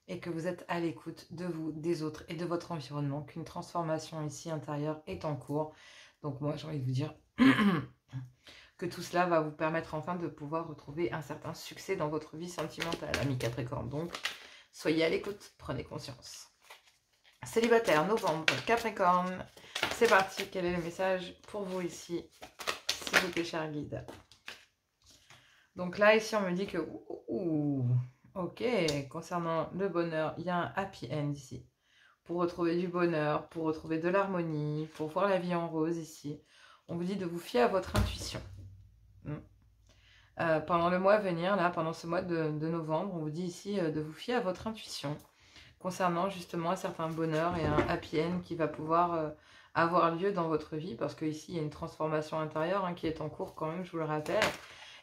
et que vous êtes à l'écoute de vous, des autres et de votre environnement, qu'une transformation ici intérieure est en cours. Donc moi, j'ai envie de vous dire que tout cela va vous permettre enfin de pouvoir retrouver un certain succès dans votre vie sentimentale, amis Capricorne. Donc, soyez à l'écoute, prenez conscience. Célibataire, novembre, Capricorne, c'est parti. Quel est le message pour vous ici, s'il vous plaît, cher guide? Donc là, ici, on me dit que... ok, concernant le bonheur, il y a un happy end ici. Pour retrouver du bonheur, pour retrouver de l'harmonie, pour voir la vie en rose ici. On vous dit de vous fier à votre intuition. Pendant le mois à venir, là, pendant ce mois de novembre, on vous dit ici de vous fier à votre intuition concernant justement un certain bonheur et un happy end qui va pouvoir avoir lieu dans votre vie, parce qu'ici, il y a une transformation intérieure qui est en cours quand même, je vous le rappelle.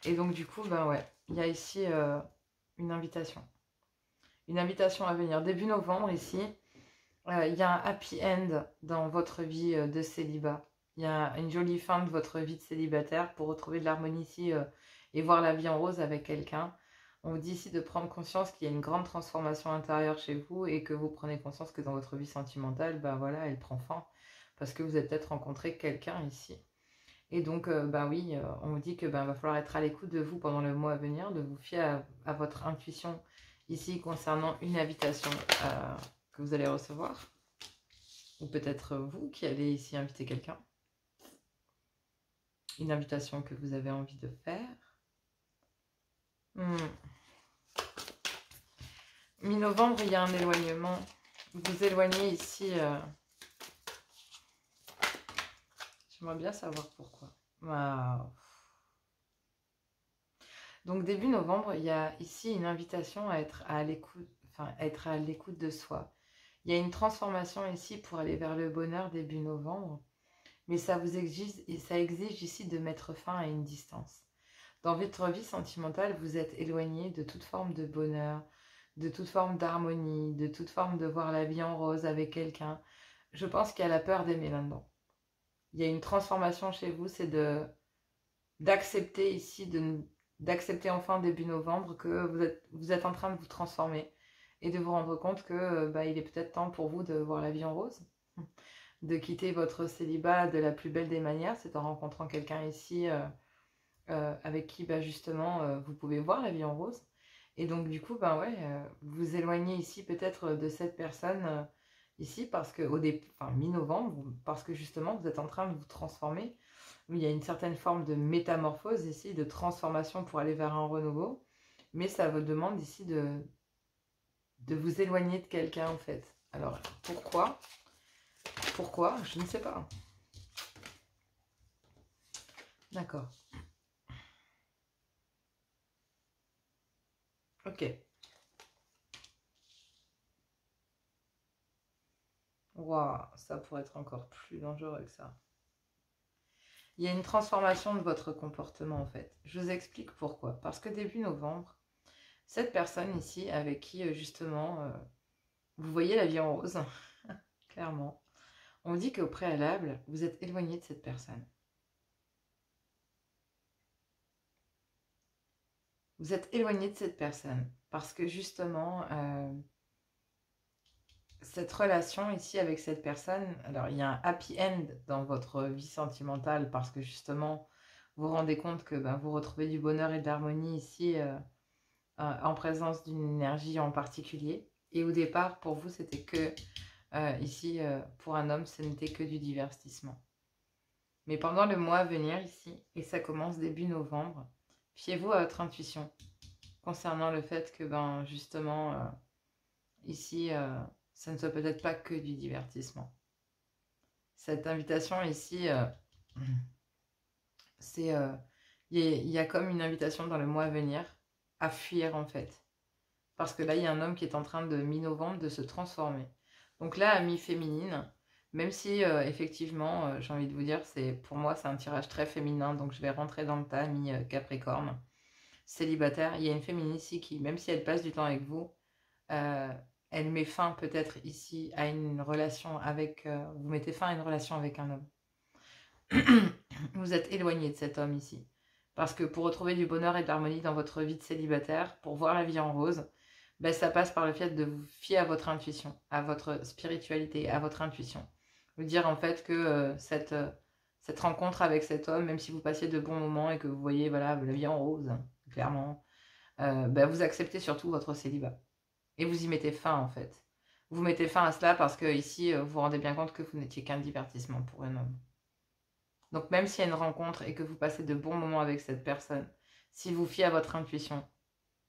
Et donc, du coup, ben ouais, il y a ici une invitation. Une invitation à venir. Début novembre, ici, il y a un happy end dans votre vie de célibat. Il y a une jolie fin de votre vie de célibataire pour retrouver de l'harmonie ici et voir la vie en rose avec quelqu'un. On vous dit ici de prendre conscience qu'il y a une grande transformation intérieure chez vous et que vous prenez conscience que dans votre vie sentimentale, ben voilà, elle prend fin. Parce que vous avez peut-être rencontré quelqu'un ici. Et donc, ben oui, on vous dit que ben, va falloir être à l'écoute de vous pendant le mois à venir, de vous fier à votre intuition ici concernant une invitation que vous allez recevoir. Ou peut-être vous qui allez ici inviter quelqu'un. Une invitation que vous avez envie de faire. Mi-novembre, il y a un éloignement. Vous vous éloignez ici. J'aimerais bien savoir pourquoi. Wow. Donc début novembre, il y a ici une invitation à être à l'écoute, enfin être à l'écoute de soi. Il y a une transformation ici pour aller vers le bonheur début novembre, mais ça exige ici de mettre fin à une distance. Dans votre vie sentimentale, vous êtes éloigné de toute forme de bonheur, de toute forme d'harmonie, de toute forme de voir la vie en rose avec quelqu'un. Je pense qu'il y a la peur d'aimer là-dedans. Il y a une transformation chez vous, c'est d'accepter ici, d'accepter enfin début novembre que vous êtes en train de vous transformer et de vous rendre compte que il est peut-être temps pour vous de voir la vie en rose, de quitter votre célibat de la plus belle des manières, c'est en rencontrant quelqu'un ici avec qui justement vous pouvez voir la vie en rose. Et donc du coup, vous vous éloignez ici peut-être de cette personne ici parce que mi-novembre, parce que justement vous êtes en train de vous transformer. Il y a une certaine forme de métamorphose ici, de transformation pour aller vers un renouveau. Mais ça vous demande ici de vous éloigner de quelqu'un en fait. Alors pourquoi? Pourquoi? Je ne sais pas. D'accord. Ok. Waouh, ça pourrait être encore plus dangereux que ça. Il y a une transformation de votre comportement en fait. Je vous explique pourquoi. Parce que début novembre, cette personne ici avec qui justement vous voyez la vie en rose, clairement, on dit qu'au préalable, vous êtes éloigné de cette personne. Vous êtes éloigné de cette personne parce que justement, cette relation ici avec cette personne, alors il y a un happy end dans votre vie sentimentale parce que justement, vous vous rendez compte que vous retrouvez du bonheur et de l'harmonie ici en présence d'une énergie en particulier. Et au départ, pour vous, c'était que ici, pour un homme, ce n'était que du divertissement. Mais pendant le mois à venir ici, et ça commence début novembre, fiez-vous à votre intuition concernant le fait que, justement, ici, ça ne soit peut-être pas que du divertissement. Cette invitation ici, c'est, il y a comme une invitation dans le mois à venir à fuir en fait. Parce que là, il y a un homme qui est en train de, mi-novembre, de se transformer. Donc là, à mi-féminine, même si effectivement, j'ai envie de vous dire, pour moi, c'est un tirage très féminin, donc je vais rentrer dans le tas, mi-capricorne. Célibataire, il y a une féminine ici qui, même si elle passe du temps avec vous, elle met fin peut-être ici à une relation avec... vous mettez fin à une relation avec un homme. Vous êtes éloigné de cet homme ici. Parce que pour retrouver du bonheur et de l'harmonie dans votre vie de célibataire, pour voir la vie en rose, ça passe par le fait de vous fier à votre intuition, à votre spiritualité, à votre intuition. Vous dire en fait que cette rencontre avec cet homme, même si vous passiez de bons moments et que vous voyez voilà, la vie en rose, clairement, vous acceptez surtout votre célibat. Et vous y mettez fin en fait. Vous mettez fin à cela parce que ici, vous vous rendez bien compte que vous n'étiez qu'un divertissement pour un homme. Donc même s'il y a une rencontre et que vous passez de bons moments avec cette personne, si vous fiez à votre intuition,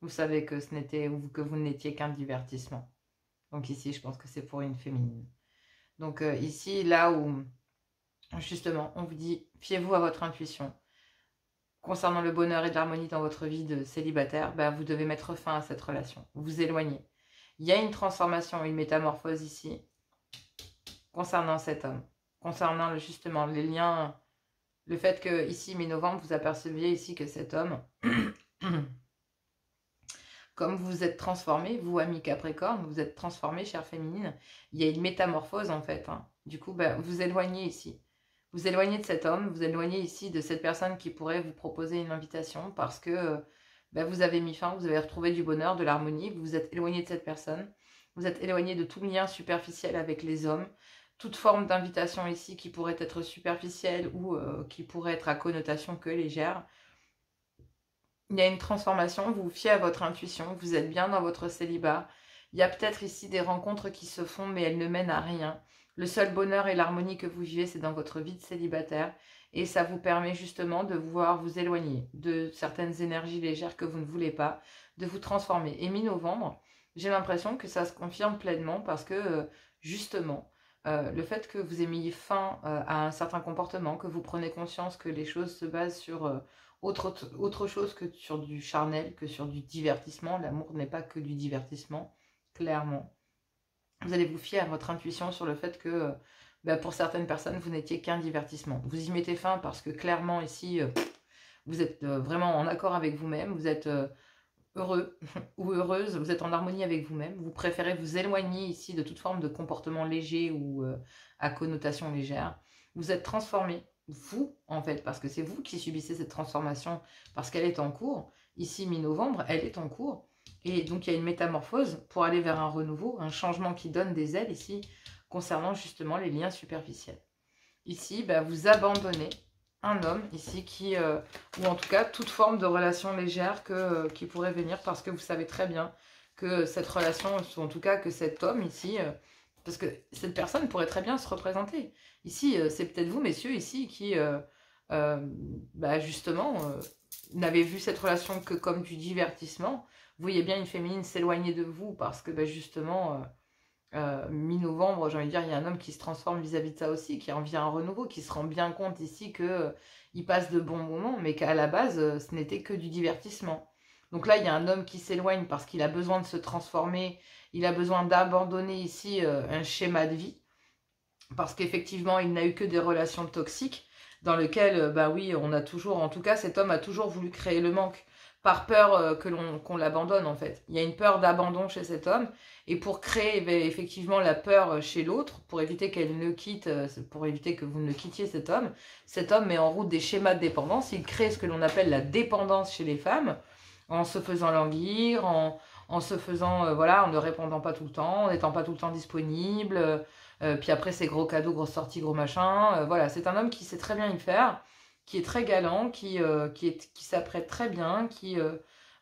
vous savez que ce n'était ou que vous n'étiez qu'un divertissement. Donc ici, je pense que c'est pour une féminine. Donc ici, là où justement, on vous dit, fiez-vous à votre intuition. Concernant le bonheur et de l'harmonie dans votre vie de célibataire, vous devez mettre fin à cette relation. Vous vous éloignez. Il y a une transformation, une métamorphose ici concernant cet homme. Concernant justement les liens, le fait que ici, mi-novembre, vous aperceviez ici que cet homme, comme vous vous êtes transformé, vous, ami Capricorne, vous êtes transformé, chère féminine, il y a une métamorphose en fait. Du coup, vous éloignez ici. Vous éloignez de cet homme, vous éloignez ici de cette personne qui pourrait vous proposer une invitation parce que vous avez mis fin, vous avez retrouvé du bonheur, de l'harmonie, vous vous êtes éloigné de cette personne, vous êtes éloigné de tout lien superficiel avec les hommes, toute forme d'invitation ici qui pourrait être superficielle ou qui pourrait être à connotation que légère. Il y a une transformation, vous vous fiez à votre intuition, vous êtes bien dans votre célibat. Il y a peut-être ici des rencontres qui se font mais elles ne mènent à rien. Le seul bonheur et l'harmonie que vous vivez, c'est dans votre vie de célibataire. Et ça vous permet justement de vous éloigner de certaines énergies légères que vous ne voulez pas, de vous transformer. Et mi-novembre, j'ai l'impression que ça se confirme pleinement parce que justement, le fait que vous ayez mis fin à un certain comportement, que vous prenez conscience que les choses se basent sur autre chose que sur du charnel, que sur du divertissement. L'amour n'est pas que du divertissement, clairement. Vous allez vous fier à votre intuition sur le fait que pour certaines personnes, vous n'étiez qu'un divertissement. Vous y mettez fin parce que clairement ici, vous êtes vraiment en accord avec vous-même, vous êtes heureux ou heureuse, vous êtes en harmonie avec vous-même, vous préférez vous éloigner ici de toute forme de comportement léger ou à connotation légère. Vous êtes transformé, vous en fait, parce que c'est vous qui subissez cette transformation parce qu'elle est en cours. Ici, mi-novembre, elle est en cours. Et donc, il y a une métamorphose pour aller vers un renouveau, un changement qui donne des ailes ici, concernant justement les liens superficiels. Ici, vous abandonnez un homme ici qui, ou en tout cas, toute forme de relation légère qui pourrait venir parce que vous savez très bien que cette relation, ou en tout cas que cet homme ici, parce que cette personne pourrait très bien se représenter. Ici, c'est peut-être vous, messieurs, ici, qui, justement, n'avez vu cette relation que comme du divertissement. Vous voyez bien une féminine s'éloigner de vous parce que justement, mi-novembre, j'ai envie de dire, il y a un homme qui se transforme vis-à-vis de ça aussi, qui en vient un renouveau, qui se rend bien compte ici qu'il passe de bons moments, mais qu'à la base, ce n'était que du divertissement. Donc là, il y a un homme qui s'éloigne parce qu'il a besoin de se transformer, il a besoin d'abandonner ici un schéma de vie, parce qu'effectivement, il n'a eu que des relations toxiques, dans lesquelles, oui, on a toujours, en tout cas, cet homme a toujours voulu créer le manque, par peur qu'on l'abandonne en fait. Il y a une peur d'abandon chez cet homme, et pour créer effectivement la peur chez l'autre, pour éviter qu'elle ne quitte, pour éviter que vous ne quittiez cet homme met en route des schémas de dépendance, il crée ce que l'on appelle la dépendance chez les femmes, en se faisant languir, en se faisant, voilà, en ne répondant pas tout le temps, en n'étant pas tout le temps disponible. Puis après, c'est gros cadeaux, grosses sorties, gros machin. Voilà, c'est un homme qui sait très bien y faire, qui est très galant, qui s'apprête très bien,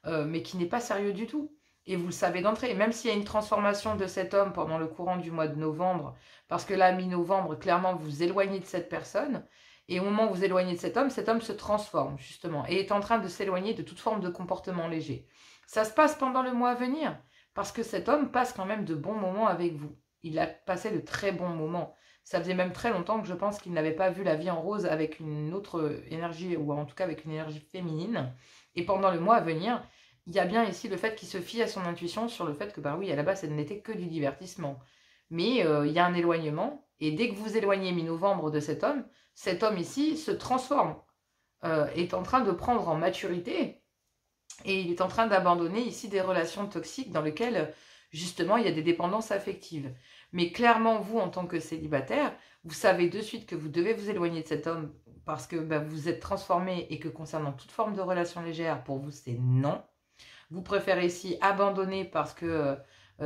mais qui n'est pas sérieux du tout. Et vous le savez d'entrée, même s'il y a une transformation de cet homme pendant le courant du mois de novembre, parce que là, mi-novembre, clairement, vous vous éloignez de cette personne, et au moment où vous éloignez de cet homme se transforme, justement, et est en train de s'éloigner de toute forme de comportement léger. Ça se passe pendant le mois à venir, parce que cet homme passe quand même de bons moments avec vous. Il a passé de très bons moments. Ça faisait même très longtemps que je pense qu'il n'avait pas vu la vie en rose avec une autre énergie, ou en tout cas avec une énergie féminine. Et pendant le mois à venir, il y a bien ici le fait qu'il se fie à son intuition sur le fait que, bah oui, à la base, ça n'était que du divertissement. Mais il y a un éloignement, et dès que vous éloignez mi-novembre de cet homme ici se transforme, est en train de prendre en maturité, et il est en train d'abandonner ici des relations toxiques dans lesquelles, justement, il y a des dépendances affectives. Mais clairement, vous, en tant que célibataire, vous savez de suite que vous devez vous éloigner de cet homme parce que bah, vous êtes transformé et que concernant toute forme de relation légère, pour vous, c'est non. Vous préférez ici abandonner parce que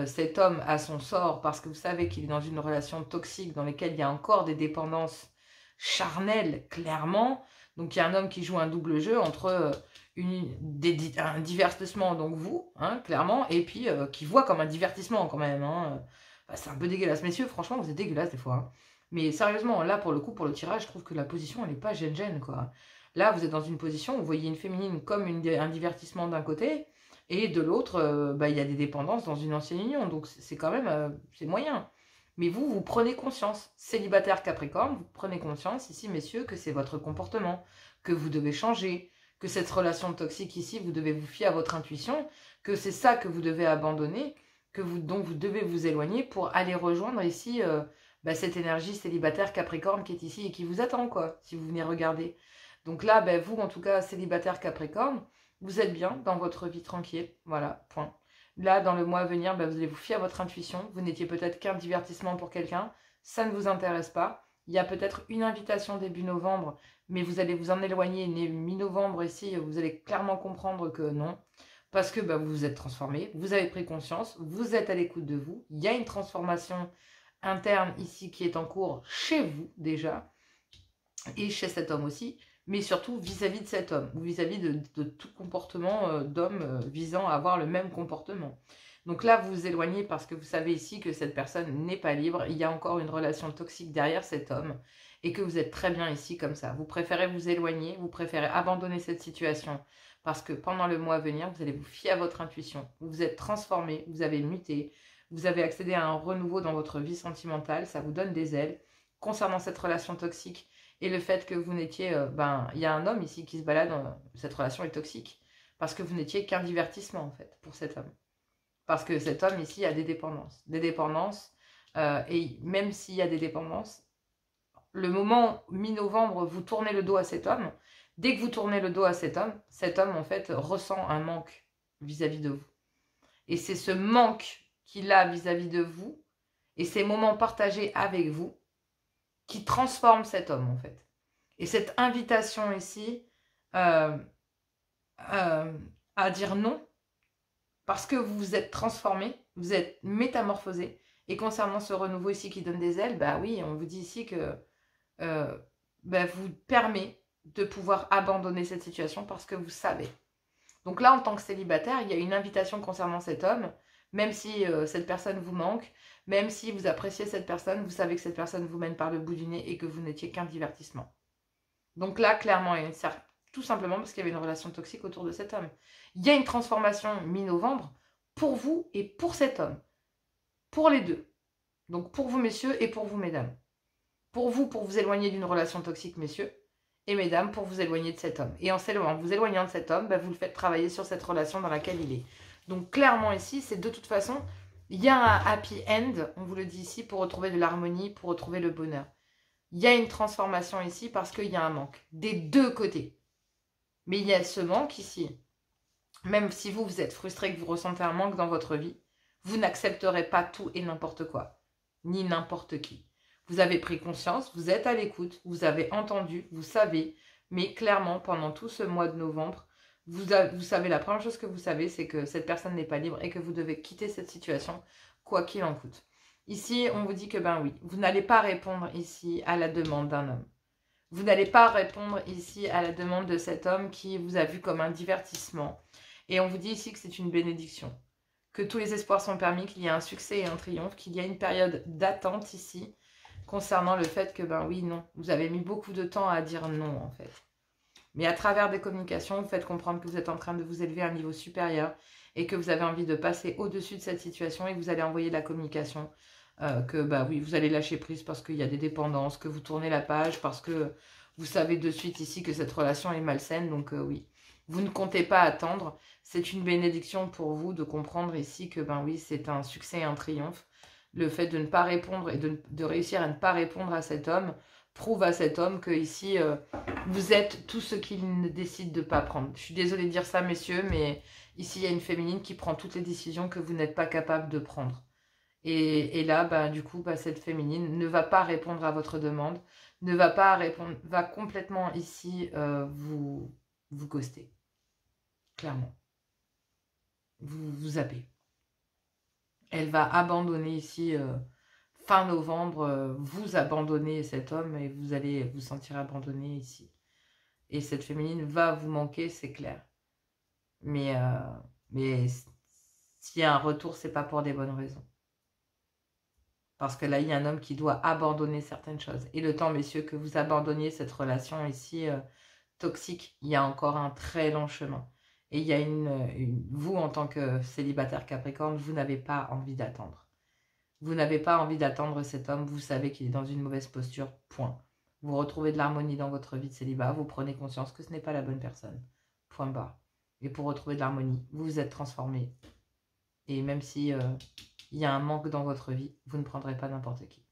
cet homme a son sort, parce que vous savez qu'il est dans une relation toxique dans laquelle il y a encore des dépendances charnelles, clairement. Donc il y a un homme qui joue un double jeu entre un divertissement, donc vous, hein, clairement, et puis qui voit comme un divertissement quand même. Hein. Bah, c'est un peu dégueulasse. Messieurs, franchement, vous êtes dégueulasse des fois. Hein. Mais sérieusement, là, pour le coup, pour le tirage, je trouve que la position, elle n'est pas gêne-gêne, quoi. Là, vous êtes dans une position où vous voyez une féminine comme un divertissement d'un côté, et de l'autre, bah, il y a des dépendances dans une ancienne union. Donc, c'est quand même, c'est moyen. Mais vous, vous prenez conscience, célibataire Capricorne, vous prenez conscience ici, messieurs, que c'est votre comportement, que vous devez changer, que cette relation toxique ici, vous devez vous fier à votre intuition, que c'est ça que vous devez abandonner, dont vous devez vous éloigner pour aller rejoindre ici bah, cette énergie célibataire Capricorne qui est ici et qui vous attend, quoi, si vous venez regarder. Donc là, bah, vous, en tout cas, célibataire Capricorne, vous êtes bien dans votre vie tranquille, voilà, point. Là, dans le mois à venir, bah, vous allez vous fier à votre intuition. Vous n'étiez peut-être qu'un divertissement pour quelqu'un. Ça ne vous intéresse pas. Il y a peut-être une invitation début novembre, mais vous allez vous en éloigner mi-novembre ici. Vous allez clairement comprendre que non. Parce que bah, vous vous êtes transformé, vous avez pris conscience, vous êtes à l'écoute de vous. Il y a une transformation interne ici qui est en cours chez vous déjà. Et chez cet homme aussi. Mais surtout vis-à-vis de cet homme, ou vis-à-vis de tout comportement d'homme visant à avoir le même comportement. Donc là, vous vous éloignez parce que vous savez ici que cette personne n'est pas libre, il y a encore une relation toxique derrière cet homme, et que vous êtes très bien ici comme ça. Vous préférez vous éloigner, vous préférez abandonner cette situation, parce que pendant le mois à venir, vous allez vous fier à votre intuition, vous vous êtes transformé, vous avez muté, vous avez accédé à un renouveau dans votre vie sentimentale, ça vous donne des ailes. Concernant cette relation toxique, et le fait que vous n'étiez... il y a un homme ici qui se balade, cette relation est toxique. Parce que vous n'étiez qu'un divertissement, en fait, pour cet homme. Parce que cet homme ici a des dépendances. Des dépendances, et même s'il y a des dépendances, le moment mi-novembre, vous tournez le dos à cet homme. Dès que vous tournez le dos à cet homme, en fait, ressent un manque vis-à-vis de vous. Et c'est ce manque qu'il a vis-à-vis de vous, et ces moments partagés avec vous, qui transforme cet homme, en fait. Et cette invitation ici à dire non, parce que vous vous êtes transformé, vous êtes métamorphosé. Et concernant ce renouveau ici qui donne des ailes, bah oui, on vous dit ici que vous permet de pouvoir abandonner cette situation parce que vous savez. Donc là, en tant que célibataire, il y a une invitation concernant cet homme, même si cette personne vous manque, même si vous appréciez cette personne, vous savez que cette personne vous mène par le bout du nez et que vous n'étiez qu'un divertissement. Donc là, clairement, tout simplement parce qu'il y avait une relation toxique autour de cet homme. Il y a une transformation mi-novembre pour vous et pour cet homme. Pour les deux. Donc pour vous, messieurs, et pour vous, mesdames. Pour vous éloigner d'une relation toxique, messieurs, et mesdames, pour vous éloigner de cet homme. Et en vous éloignant de cet homme, vous le faites travailler sur cette relation dans laquelle il est. Donc clairement ici, c'est de toute façon, il y a un happy end, on vous le dit ici, pour retrouver de l'harmonie, pour retrouver le bonheur. Il y a une transformation ici parce qu'il y a un manque, des deux côtés. Mais il y a ce manque ici. Même si vous êtes frustré, que vous ressentez un manque dans votre vie, vous n'accepterez pas tout et n'importe quoi, ni n'importe qui. Vous avez pris conscience, vous êtes à l'écoute, vous avez entendu, vous savez, mais clairement, pendant tout ce mois de novembre, Vous savez, la première chose que vous savez, c'est que cette personne n'est pas libre et que vous devez quitter cette situation, quoi qu'il en coûte. Ici, on vous dit que, ben oui, vous n'allez pas répondre ici à la demande d'un homme. Vous n'allez pas répondre ici à la demande de cet homme qui vous a vu comme un divertissement. Et on vous dit ici que c'est une bénédiction. Que tous les espoirs sont permis, qu'il y a un succès et un triomphe, qu'il y a une période d'attente ici concernant le fait que, ben oui, non, vous avez mis beaucoup de temps à dire non, en fait. Mais à travers des communications, vous faites comprendre que vous êtes en train de vous élever à un niveau supérieur et que vous avez envie de passer au-dessus de cette situation et que vous allez envoyer de la communication, que bah oui, vous allez lâcher prise parce qu'il y a des dépendances, que vous tournez la page parce que vous savez de suite ici que cette relation est malsaine, donc oui. Vous ne comptez pas attendre, c'est une bénédiction pour vous de comprendre ici que ben oui, c'est un succès et un triomphe. Le fait de ne pas répondre et de réussir à ne pas répondre à cet homme prouve à cet homme que ici, vous êtes tout ce qu'il ne décide de ne pas prendre. Je suis désolée de dire ça, messieurs, mais ici, il y a une féminine qui prend toutes les décisions que vous n'êtes pas capable de prendre. Et là, bah, du coup, bah, cette féminine ne va pas répondre à votre demande, ne va pas répondre, va complètement ici vous ghoster. Clairement. Vous zappez. Elle va abandonner ici... fin novembre, vous abandonnez cet homme et vous allez vous sentir abandonné ici. Et cette féminine va vous manquer, c'est clair. Mais s'il y a un retour, c'est pas pour des bonnes raisons. Parce que là, il y a un homme qui doit abandonner certaines choses. Et le temps, messieurs, que vous abandonniez cette relation ici toxique, il y a encore un très long chemin. Et il y a vous, en tant que célibataire Capricorne, vous n'avez pas envie d'attendre. Vous n'avez pas envie d'attendre cet homme, vous savez qu'il est dans une mauvaise posture, point. Vous retrouvez de l'harmonie dans votre vie de célibat, vous prenez conscience que ce n'est pas la bonne personne, point barre. Et pour retrouver de l'harmonie, vous vous êtes transformé. Et même si il y a un manque dans votre vie, vous ne prendrez pas n'importe qui.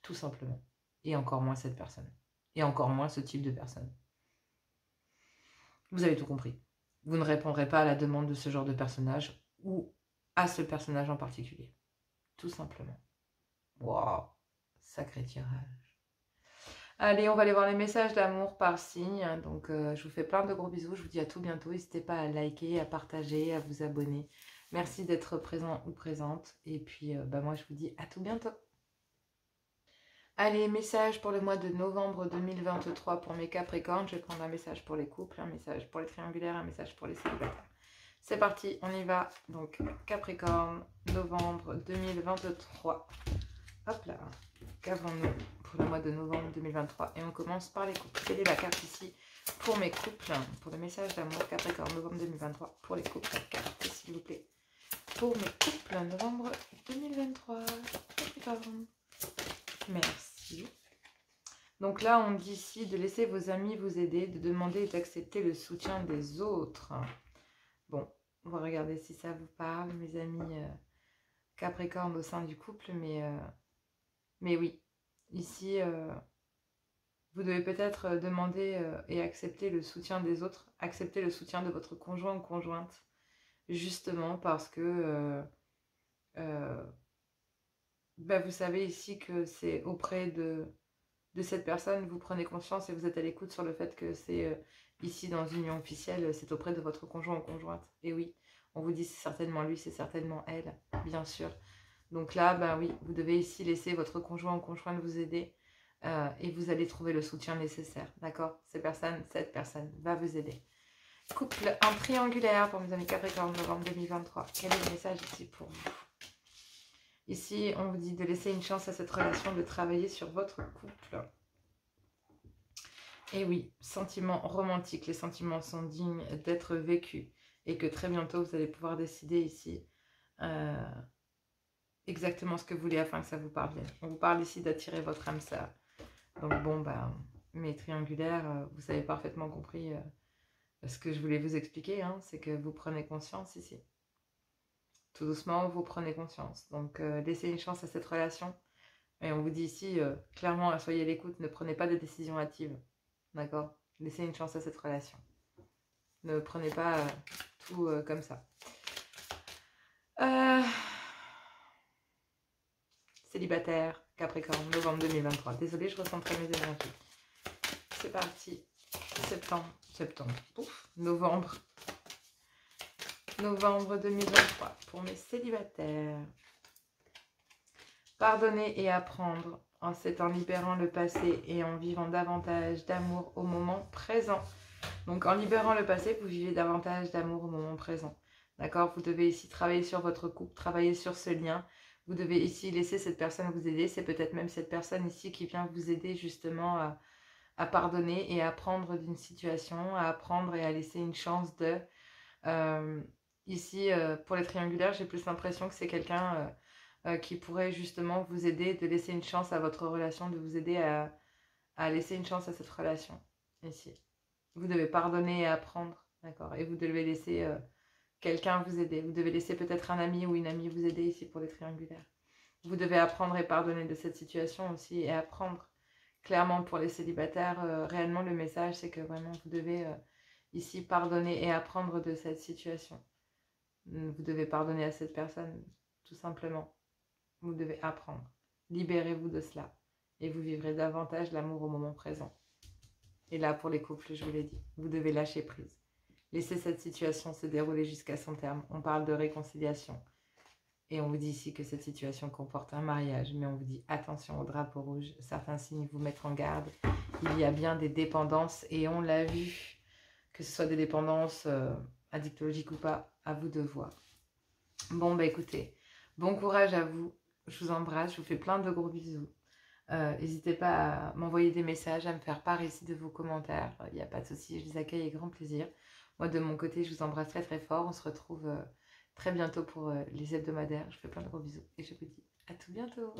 Tout simplement. Et encore moins cette personne. Et encore moins ce type de personne. Vous avez tout compris. Vous ne répondrez pas à la demande de ce genre de personnage ou à ce personnage en particulier. Tout simplement. Waouh, sacré tirage. Allez, on va aller voir les messages d'amour par signe. Donc, je vous fais plein de gros bisous. Je vous dis à tout bientôt. N'hésitez pas à liker, à partager, à vous abonner. Merci d'être présent ou présente. Et puis, moi, je vous dis à tout bientôt. Allez, message pour le mois de novembre 2023 pour mes Capricornes. Je vais prendre un message pour les couples, un message pour les triangulaires, un message pour les célibataires. C'est parti, on y va. Donc, Capricorne, novembre 2023. Hop là, qu'avons-nous pour le mois de novembre 2023? Et on commence par les couples. Quelle est la carte ici pour mes couples? Pour le message d'amour, Capricorne, novembre 2023. Pour les couples, la carte, s'il vous plaît. Pour mes couples, novembre 2023. Capricorne. Merci. Donc là, on dit ici de laisser vos amis vous aider, de demander et d'accepter le soutien des autres. Bon, on va regarder si ça vous parle, mes amis Capricorne au sein du couple, mais oui, ici, vous devez peut-être demander et accepter le soutien des autres, accepter le soutien de votre conjoint ou conjointe, justement parce que vous savez ici que c'est auprès de cette personne, vous prenez conscience et vous êtes à l'écoute sur le fait que c'est ici dans une union officielle, c'est auprès de votre conjoint ou conjointe. Et oui, on vous dit c'est certainement lui, c'est certainement elle, bien sûr. Donc là, oui, vous devez ici laisser votre conjoint ou conjointe vous aider et vous allez trouver le soutien nécessaire, d'accord? Cette personne va vous aider. Couple en triangulaire pour mes amis Capricorne, novembre 2023. Quel est le message ici pour vous? Ici, on vous dit de laisser une chance à cette relation, de travailler sur votre couple. Et oui, sentiments romantiques, les sentiments sont dignes d'être vécus. Et que très bientôt, vous allez pouvoir décider ici exactement ce que vous voulez afin que ça vous parvienne. On vous parle ici d'attirer votre âme sœur. Donc bon, mes triangulaires, vous avez parfaitement compris ce que je voulais vous expliquer. Hein, c'est que vous prenez conscience ici. Tout doucement, vous prenez conscience. Donc, laissez une chance à cette relation. Et on vous dit ici, clairement, soyez à l'écoute, ne prenez pas de décision hâtive. D'accord? Laissez une chance à cette relation. Ne prenez pas tout comme ça. Célibataire, Capricorne, novembre 2023. Désolée, je recentrais mes énergies. C'est parti. Septembre. Ouf, novembre novembre 2023 pour mes célibataires. Pardonner et apprendre en libérant le passé et en vivant davantage d'amour au moment présent. Donc en libérant le passé, vous vivez davantage d'amour au moment présent. D'accord? Vous devez ici travailler sur votre couple, travailler sur ce lien. Vous devez ici laisser cette personne vous aider. C'est peut-être même cette personne ici qui vient vous aider justement à pardonner et à apprendre d'une situation, à apprendre et à laisser une chance de... ici, pour les triangulaires, j'ai plus l'impression que c'est quelqu'un qui pourrait justement vous aider, de laisser une chance à votre relation, de vous aider à laisser une chance à cette relation, ici. Vous devez pardonner et apprendre, d'accord? Et vous devez laisser quelqu'un vous aider. Vous devez laisser peut-être un ami ou une amie vous aider ici pour les triangulaires. Vous devez apprendre et pardonner de cette situation aussi et apprendre. Clairement, pour les célibataires, réellement, le message, c'est que vraiment, vous devez ici pardonner et apprendre de cette situation. Vous devez pardonner à cette personne, tout simplement. Vous devez apprendre. Libérez-vous de cela. Et vous vivrez davantage l'amour au moment présent. Et là, pour les couples, je vous l'ai dit, vous devez lâcher prise. Laissez cette situation se dérouler jusqu'à son terme. On parle de réconciliation. Et on vous dit ici que cette situation comporte un mariage. Mais on vous dit attention au drapeau rouge. Certains signes vous mettent en garde. Il y a bien des dépendances. Et on l'a vu. Que ce soit des dépendances addictologiques ou pas. À vous de voir. Bon, bah écoutez. Bon courage à vous. Je vous embrasse. Je vous fais plein de gros bisous. N'hésitez pas à m'envoyer des messages, à me faire part ici de vos commentaires. Il n'y a pas de souci, je les accueille avec grand plaisir. Moi, de mon côté, je vous embrasse très très fort. On se retrouve très bientôt pour les hebdomadaires. Je vous fais plein de gros bisous et je vous dis à tout bientôt.